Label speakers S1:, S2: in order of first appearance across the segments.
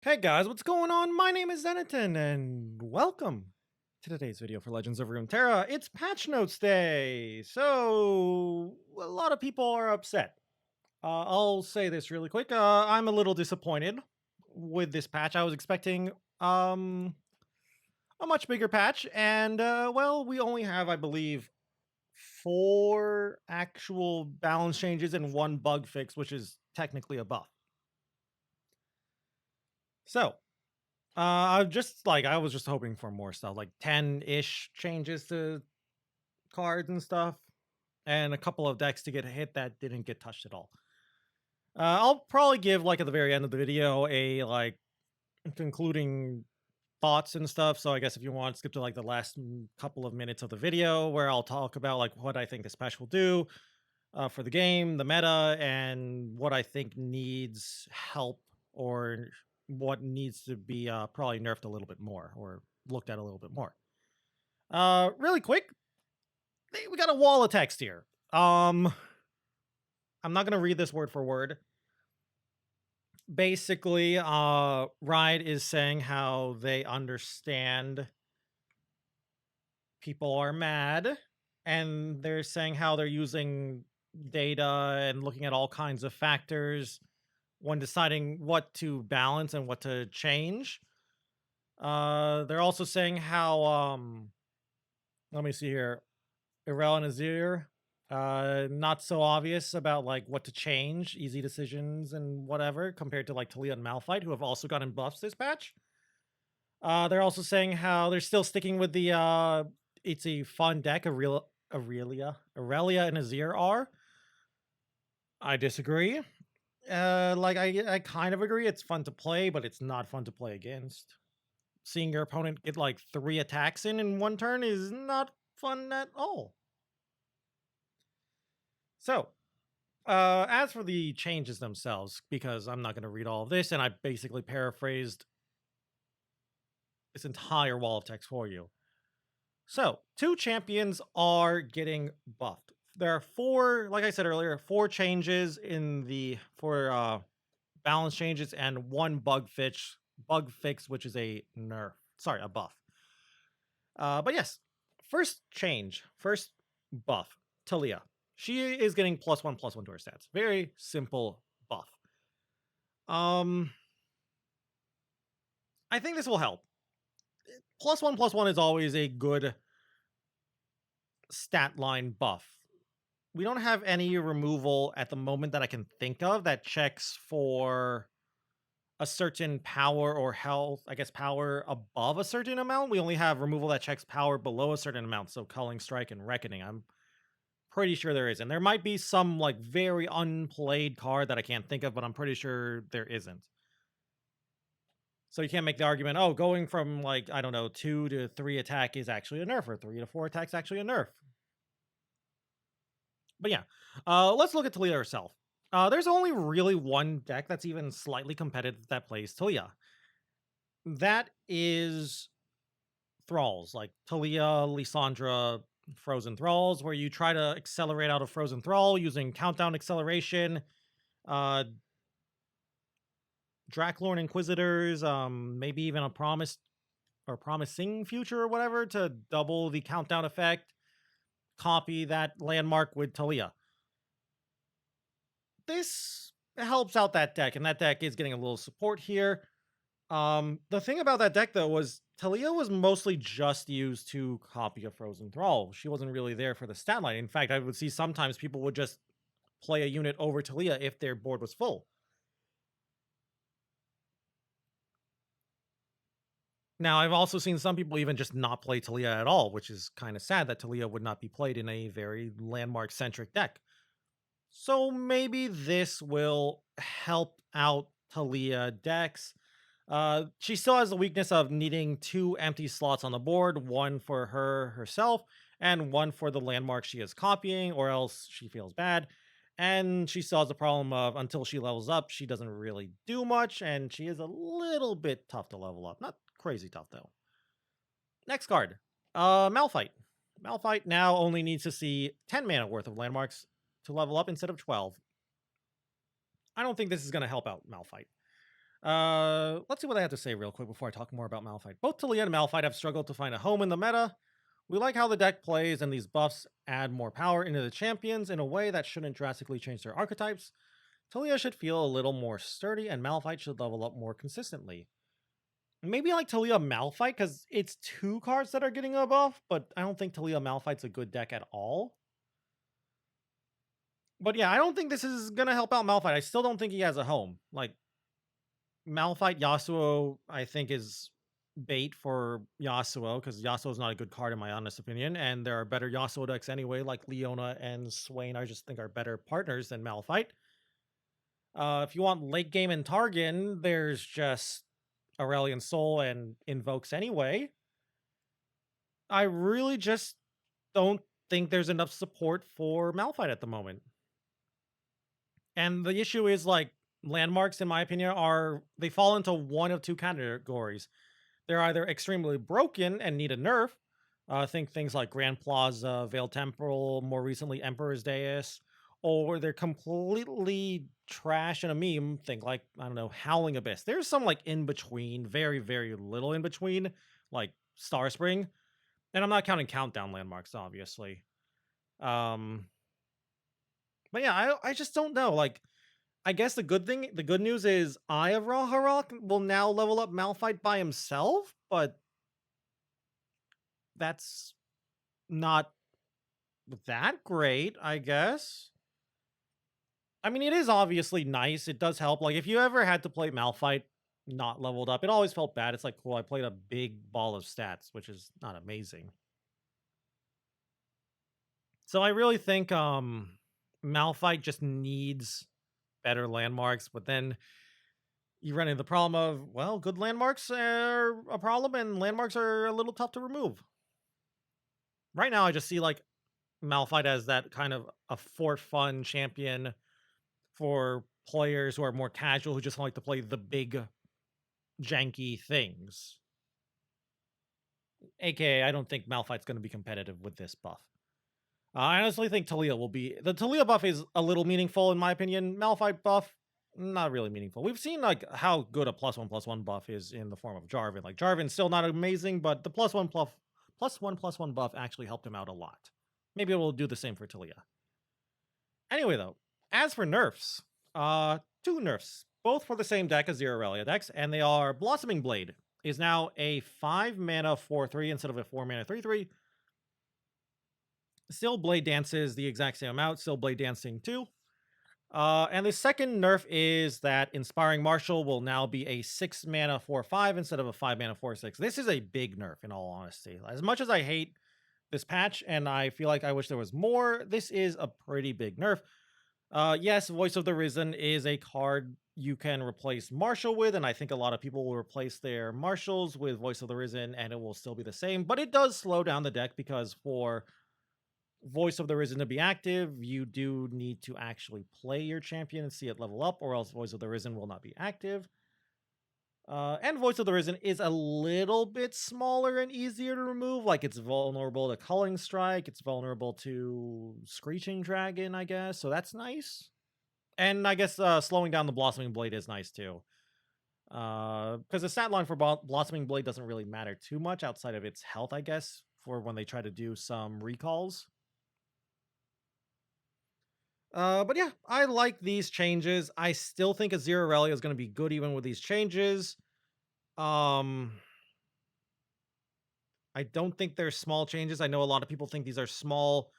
S1: Hey guys, what's going on? My name is Zeniton, and welcome to today's video for Legends of Runeterra. It's Patch Notes Day, so a lot of people are upset. I'll say this really quick. I'm a little disappointed with this patch. I was expecting um, a much bigger patch, and well, we only have, I believe, 4 actual balance changes and 1 bug fix, which is technically a buff. So, I was just hoping for more stuff, like 10-ish changes to cards and stuff, and a couple of decks to get a hit that didn't get touched at all. I'll probably give, like, at the very end of the video, a, like, concluding thoughts and stuff, so I guess if you want, skip to, like, the last couple of minutes of the video, where I'll talk about, like, what I think this patch will do, for the game, the meta, and what I think needs help or what needs to be probably nerfed a little bit more or looked at a little bit more. Really quick, we got a wall of text here. I'm not gonna read this word for word. Basically, Riot is saying how they understand people are mad, and they're saying how they're using data and looking at all kinds of factors when deciding what to balance and what to change. They're also saying how let me see here. Irel and AZIR, not so obvious about like what to change, easy decisions and whatever, compared to like Talia and MALPHITE, who have also gotten buffs this patch. They're also saying how they're still sticking with the it's a fun deck, Aurelia and AZIR are. I disagree. I kind of agree. It's fun to play, but it's not fun to play against. Seeing your opponent get like 3 attacks in one turn is not fun at all. So, as for the changes themselves, because I'm not going to read all of this, and I basically paraphrased this entire wall of text for you. So, 2 champions are getting buffed. There are 4, like I said earlier, 4 changes in the balance changes and 1 bug fix, which is a nerf. Sorry, a buff. But yes, first buff, Talia. She is getting +1/+1 to her stats. Very simple buff. Um, I think this will help. +1/+1 is always a good stat line buff. We don't have any removal at the moment that I can think of that checks for a certain power or health, I guess power above a certain amount. We only have removal that checks power below a certain amount, so Culling Strike and Reckoning. I'm pretty sure there isn't. There might be some like very unplayed card that I can't think of, but I'm pretty sure there isn't. So you can't make the argument, oh, going from like, I don't know, 2 to 3 attack is actually a nerf, or 3 to 4 attack is actually a nerf. But yeah, let's look at Talia herself. There's only really one deck that's even slightly competitive that plays Talia. That is Thralls, like Talia, Lysandra, Frozen Thralls, where you try to accelerate out of Frozen Thrall using countdown acceleration, uh, Draklorn Inquisitors, maybe even a promised or promising future or whatever to double the countdown effect, copy that landmark with Talia. This helps out that deck, and that deck is getting a little support here. The thing about that deck though was Talia was mostly just used to copy a Frozen Thrall. She wasn't really there for the stat line. In fact, I would see sometimes people would just play a unit over Talia if their board was full. Now, I've also seen some people even just not play Talia at all, which is kind of sad that Talia would not be played in a very landmark-centric deck. So maybe this will help out Talia decks. She still has the weakness of needing 2 empty slots on the board, 1 for her herself, and 1 for the landmark she is copying, or else she feels bad. And she still has the problem of until she levels up, she doesn't really do much, and she is a little bit tough to level up. Not crazy tough, though. Next card, MALPHITE. MALPHITE now only needs to see 10 mana worth of landmarks to level up instead of 12. I don't think this is going to help out MALPHITE. Let's see what I have to say real quick before I talk more about Malphite. Both Talia and Malphite have struggled to find a home in the meta. We like how the deck plays, and these buffs add more power into the champions in a way that shouldn't drastically change their archetypes. Talia should feel a little more sturdy, and Malphite should level up more consistently. Maybe like Talia Malphite, because it's 2 cards that are getting a buff, but I don't think Talia Malphite's a good deck at all. But yeah, I don't think this is gonna help out Malphite. I still don't think he has a home. Like, Malphite Yasuo, I think, is bait for Yasuo, because Yasuo is not a good card in my honest opinion, and there are better Yasuo decks anyway, like Leona and Swain, I just think are better partners than Malphite. If you want late game and Targon, there's just Aurelion Soul and Invokes anyway. I really just don't think there's enough support for Malphite at the moment. And the issue is, like, landmarks, in my opinion, they fall into one of 2 categories. They're either extremely broken and need a nerf. Think things like Grand Plaza, Veiled Temporal, more recently Emperor's Dais, or they're completely trash and a meme. Think like, I don't know, Howling Abyss. There's some like in between, very, very little in between, like Star Spring. And I'm not counting Countdown landmarks, obviously. But yeah, I just don't know. Like, I guess the good news is Eye of Raharok will now level up Malphite by himself, but that's not that great, I guess. I mean, it is obviously nice. It does help. Like, if you ever had to play Malphite not leveled up, it always felt bad. It's like, cool, I played a big ball of stats, which is not amazing. So I really think Malphite just needs better landmarks, but then you run into the problem of, well, good landmarks are a problem, and landmarks are a little tough to remove. Right now, I just see like Malphite as that kind of a for fun champion for players who are more casual, who just like to play the big, janky things. AKA, I don't think Malphite's going to be competitive with this buff. I honestly think Talia will be. The Talia buff is a little meaningful, in my opinion. Malphite buff, not really meaningful. We've seen like how good a +1/+1 buff is in the form of Jarvan. Like, Jarvan's still not amazing, but the +1/+1 buff actually helped him out a lot. Maybe it will do the same for Talia. Anyway, though, as for nerfs, 2 nerfs, both for the same deck as the Irelia decks, and they are Blossoming Blade is now a 5 mana 4/3 instead of a 4 mana 3/3. Still Blade Dances the exact same amount, still Blade Dancing 2. And the second nerf is that Inspiring Martial will now be a 6 mana 4/5 instead of a 5 mana 4/6. This is a big nerf, in all honesty. As much as I hate this patch, and I feel like I wish there was more, this is a pretty big nerf. Yes, Voice of the Risen is a card you can replace Martial with, and I think a lot of people will replace their Martials with Voice of the Risen, and it will still be the same, but it does slow down the deck, because for Voice of the Risen to be active, you do need to actually play your champion and see it level up, or else Voice of the Risen will not be active. And Voice of the Risen is a little bit smaller and easier to remove. Like, it's vulnerable to Culling Strike, it's vulnerable to Screeching Dragon, I guess, so that's nice. And I guess slowing down the Blossoming Blade is nice too. Because the stat line for Blossoming Blade doesn't really matter too much outside of its health, I guess, for when they try to do some recalls. But yeah, I like these changes. I still think AZIR IRELIA is going to be good even with these changes. I don't think they're small changes. I know a lot of people think these are small,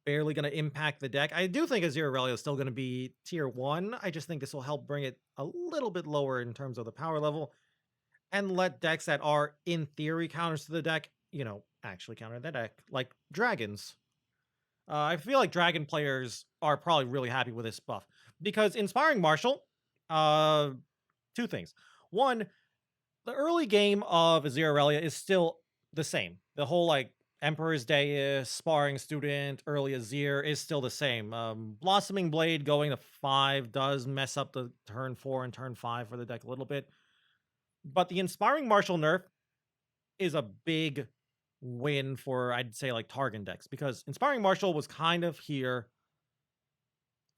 S1: barely going to impact the deck. I do think AZIR IRELIA is still going to be tier 1. I just think this will help bring it a little bit lower in terms of the power level, and let decks that are, in theory, counters to the deck, actually counter the deck, like dragons. I feel like dragon players are probably really happy with this buff, because Inspiring Martial, 2 things. One, the early game of AZIR IRELIA is still the same. The whole, like, Emperor's Dais, Sparring Student, early AZIR is still the same. Blossoming Blade going to 5 does mess up the turn 4 and turn 5 for the deck a little bit. But the Inspiring Martial nerf is a big win for, I'd say, like, Targon decks, because Inspiring Martial was kind of here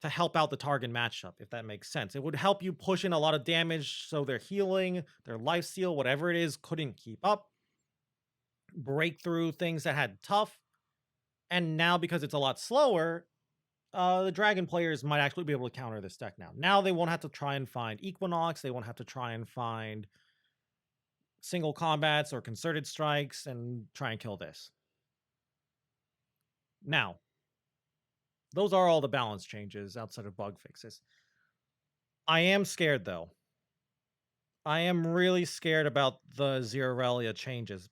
S1: to help out the target matchup, if that makes sense. It would help you push in a lot of damage so their healing, their lifesteal, whatever it is, couldn't keep up. Break through things that had tough. And now, because it's a lot slower, the dragon players might actually be able to counter this deck now. Now they won't have to try and find Equinox. They won't have to try and find single combats or concerted strikes and try and kill this. Now, those are all the balance changes outside of bug fixes. I am scared, though. I am really scared about the AZIR IRELIA changes.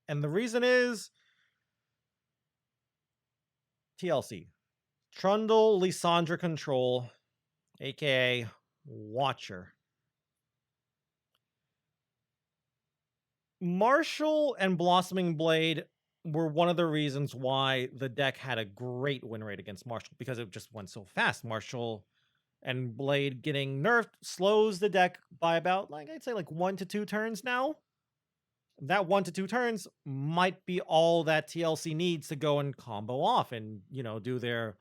S1: And the reason is TLC. Trundle Lysandra Control, aka Watcher. Marshall and Blossoming Blade were one of the reasons why the deck had a great win rate against Marshall, because it just went so fast. Marshall and Blade getting nerfed slows the deck by about, like, I'd say like 1 to 2 turns now. That 1 to 2 turns might be all that TLC needs to go and combo off and, you know, do their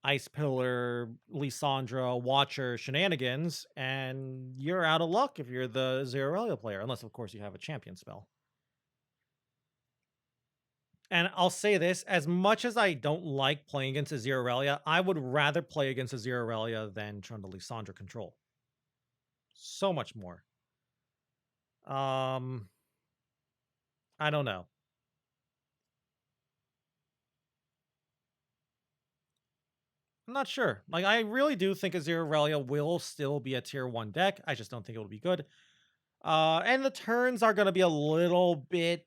S1: Ice Pillar, Lysandra, Watcher shenanigans, and you're out of luck if you're the AZIR IRELIA player, unless, of course, you have a champion spell. And I'll say this, as much as I don't like playing against AZIR IRELIA, I would rather play against AZIR IRELIA than Trundle Lysandra Control. So much more. I don't know. I'm not sure. Like, I really do think AZIR IRELIA will still be a tier 1 deck. I just don't think it will be good. And the turns are going to be a little bit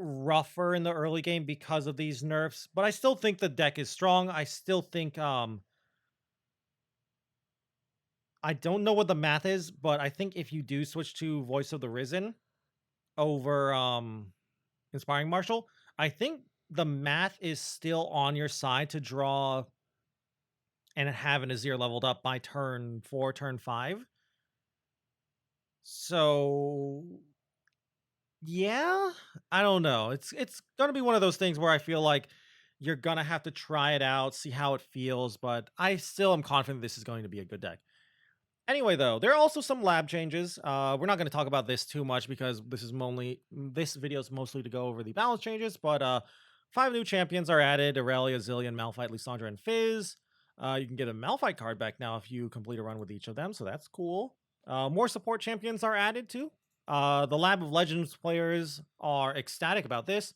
S1: rougher in the early game because of these nerfs, but I still think the deck is strong. I still think I don't know what the math is, but I think if you do switch to Voice of the Risen over Inspiring Marshal, I think the math is still on your side to draw and have an Azir leveled up by turn 4, turn 5. So yeah, I don't know. It's gonna be one of those things where I feel like you're gonna have to try it out, see how it feels, but I still am confident this is going to be a good deck. Anyway, though, there are also some lab changes. We're not going to talk about this too much because this video is mostly to go over the balance changes, but 5 new champions are added: Aurelia, Zillion, Malphite, Lysandra, and Fizz. You can get a Malphite card back now if you complete a run with each of them, so that's cool. More support champions are added too. The Lab of Legends players are ecstatic about this.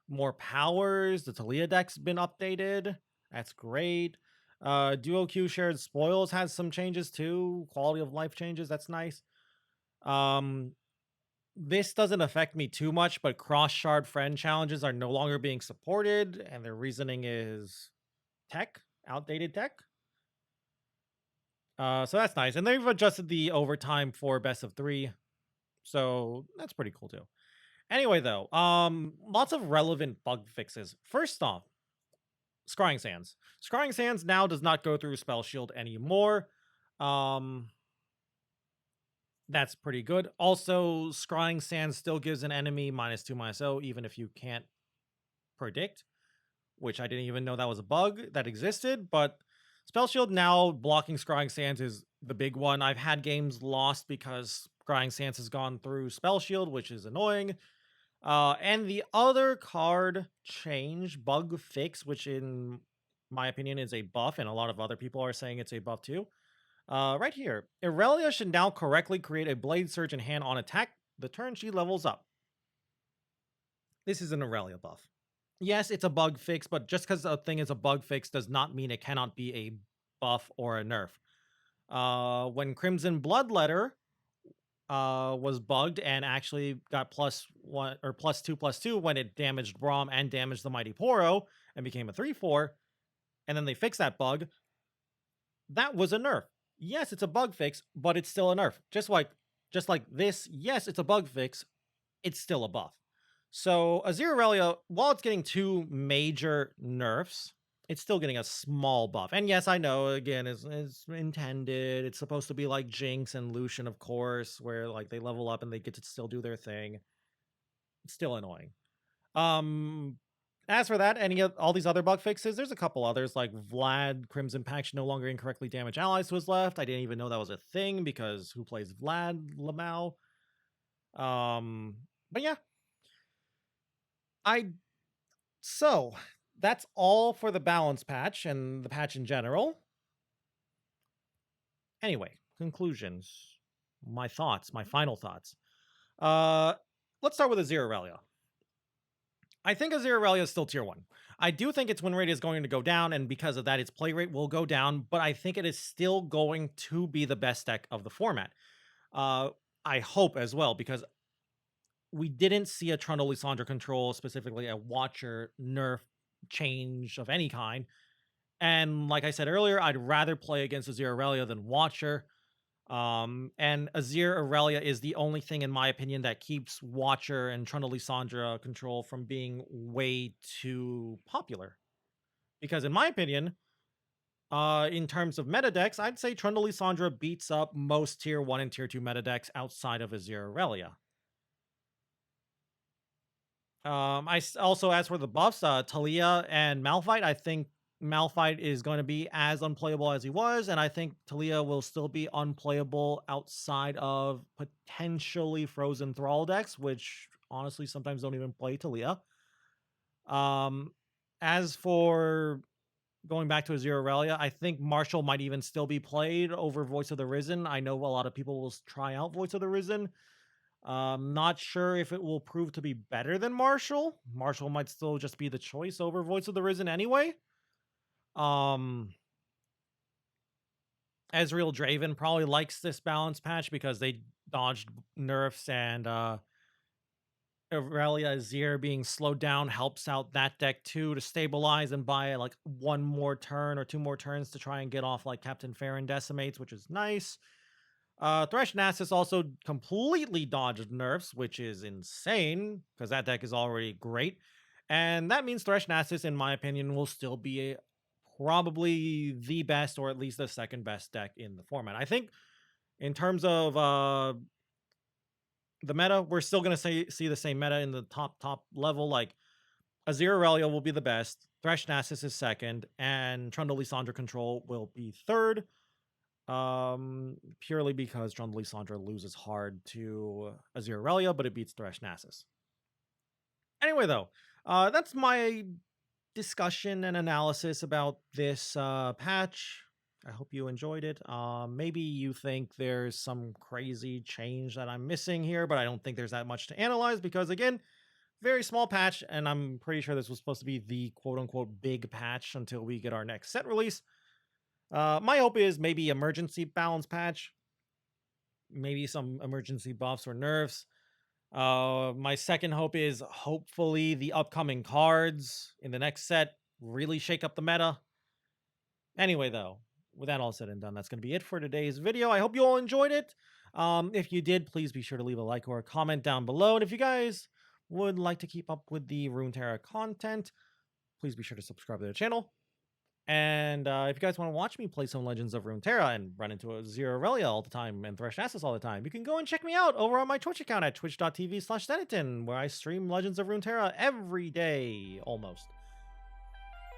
S1: More powers. The Talia deck's been updated. That's great. Duo Q shared spoils has some changes too. Quality of life changes. That's nice. This doesn't affect me too much, but cross shard friend challenges are no longer being supported, and their reasoning is tech, outdated tech. So that's nice. And they've adjusted the overtime for best of 3. So that's pretty cool too. Anyway, though, lots of relevant bug fixes. First off, Scrying Sands. Scrying Sands now does not go through Spell Shield anymore. That's pretty good. Also, Scrying Sands still gives an enemy -2/-0, even if you can't predict, which I didn't even know that was a bug that existed, but Spell Shield now blocking Scrying Sands is the big one. I've had games lost because Scrying Sands has gone through Spell Shield, which is annoying. And the other card change, bug fix, which in my opinion is a buff, and a lot of other people are saying it's a buff too. Right here, Irelia should now correctly create a Blade Surge in hand on attack the turn she levels up. This is an Irelia buff. Yes, it's a bug fix, but just because a thing is a bug fix does not mean it cannot be a buff or a nerf. When Crimson Bloodletter was bugged and actually got +1 or +2/+2 when it damaged Braum and damaged the Mighty Poro and became a 3/4, and then they fixed that bug. That was a nerf. Yes, it's a bug fix, but it's still a nerf. Just like this, yes, it's a bug fix, it's still a buff. So AZIR IRELIA, while it's getting 2 major nerfs, it's still getting a small buff. And yes, I know, again, it's intended. It's supposed to be like Jinx and Lucian, of course, where like they level up and they get to still do their thing. It's still annoying. As for that, all these other bug fixes, there's a couple others like Vlad Crimson Pact should no longer incorrectly damage allies to his left. I didn't even know that was a thing because who plays Vlad Lamau? But yeah, I so that's all for the balance patch and the patch in general. Anyway, conclusions, my thoughts, my final thoughts. Let's start with AZIR IRELIA. I think AZIR IRELIA is still tier 1. I do think its win rate is going to go down, and because of that, its play rate will go down, but I think it is still going to be the best deck of the format. I hope as well, because we didn't see a Trundle Lysandra control, specifically a Watcher nerf change of any kind. And like I said earlier, I'd rather play against AZIR IRELIA than Watcher. And AZIR IRELIA is the only thing, in my opinion, that keeps Watcher and Trundle Lysandra control from being way too popular. Because in my opinion, in terms of meta decks, I'd say Trundle Lysandra beats up most tier 1 and tier 2 meta decks outside of AZIR IRELIA. Also, as for the buffs, Talia and MALPHITE, I think MALPHITE is going to be as unplayable as he was, and I think Talia will still be unplayable outside of potentially Frozen Thrall decks, which honestly sometimes don't even play Talia. As for going back to AZIR IRELIA, I think Marshall might even still be played over Voice of the Risen. I know a lot of people will try out Voice of the Risen. Not sure if it will prove to be better than Marshall. Marshall might still just be the choice over Voice of the Risen anyway. Ezreal Draven probably likes this balance patch because they dodged nerfs, and Aurelia Azir being slowed down helps out that deck too to stabilize and buy like one more turn or two more turns to try and get off like Captain Farron decimates, which is nice. Thresh Nasus also completely dodged nerfs, which is insane because that deck is already great. And that means Thresh Nasus, in my opinion, will still be probably the best, or at least the second best deck in the format. I think in terms of the meta, we're still going to see the same meta in the top level. Like AZIR IRELIA will be the best, Thresh Nasus is second, and Trundle Lysandra control will be third. Purely because Trundle Lysandra loses hard to AZIR IRELIA, but it beats Thresh Nasus. Anyway, though, that's my discussion and analysis about this patch. I hope you enjoyed it. Maybe you think there's some crazy change that I'm missing here, but I don't think there's that much to analyze because, again, very small patch, and I'm pretty sure this was supposed to be the quote-unquote big patch until we get our next set release. My hope is maybe emergency balance patch, maybe some emergency buffs or nerfs. My second hope is hopefully the upcoming cards in the next set really shake up the meta. Anyway, though, with that all said and done, that's going to be it for today's video. I hope you all enjoyed it. If you did, please be sure to leave a like or a comment down below. And if you guys would like to keep up with the Runeterra content, please be sure to subscribe to the channel. And if you guys want to watch me play some Legends of Runeterra and run into AZIR IRELIA all the time and Thresh Nasus all the time, you can go and check me out over on my Twitch account at twitch.tv/Denneton, where I stream Legends of Runeterra every day, almost.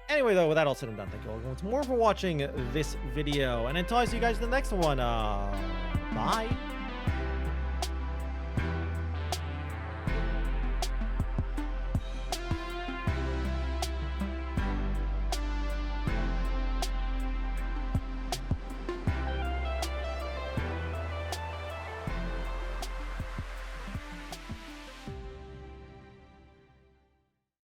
S1: Anyway, though, with that all said and done, thank you all once more for watching this video. And until I see you guys in the next one, bye.